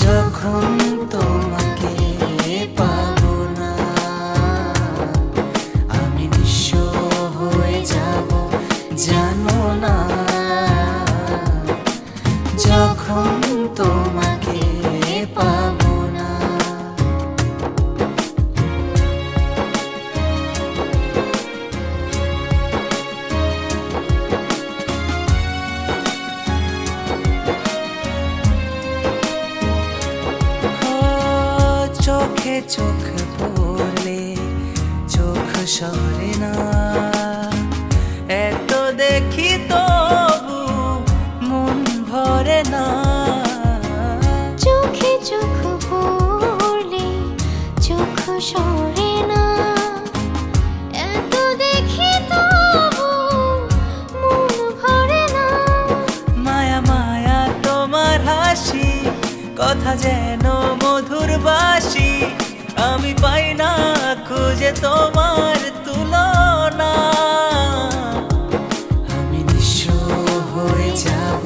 যখন তোমাকে পাবো না আমি নিঃস্ব হয়ে যাব জানো না। যখন তোমাকে পাবো না চোখে চোখ পড়লে চোখ সরে না, এত দেখি তবু মন ভরে না। চোখে চোখ পড়লে চোখ সরে না, এত দেখি তবু মন ভরে না। মায়া মায়া তোমার হাসি, কথা যেন মধুর বাসি, আমি পাই না খুঁজে তোমার তুলনা। আমি নিঃস্ব হয়ে যাব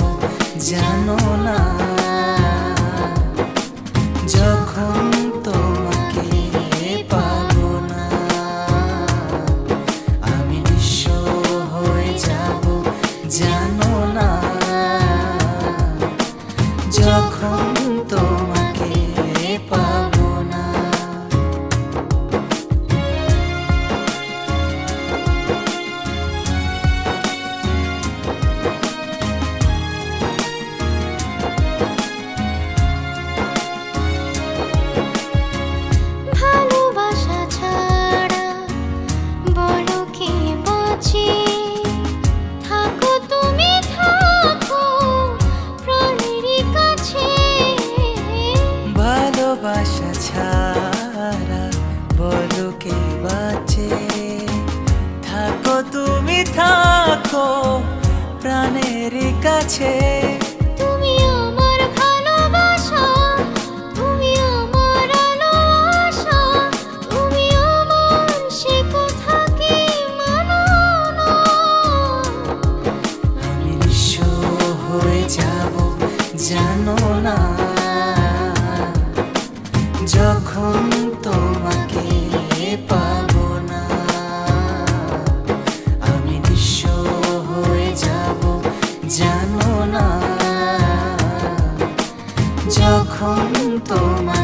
জানো না। যখন তোমাকে পাবো না আমি নিঃস্ব হয়ে যাব জানো না। যখন তোমাকে পাবো না ভালোবাসা ছাড়া বলো কে বাঁচে, থাকো তুমি থাকো প্রাণেরই কাছে। ভালোবাসা ছাড়া বলো কে বাঁচে, থাকো তুমি থাকো প্রাণের কাছে। তুমি আমার ভালোবাসা, তুমি আমার আলো আশা, তুমি আমার সে কথা কি মানো না। আমি নিঃস্ব হয়ে যাব জানো না। যখন তোমাকে পাবো না আমি নিঃস্ব হয়ে যাব জানো না। যখন তোমাকে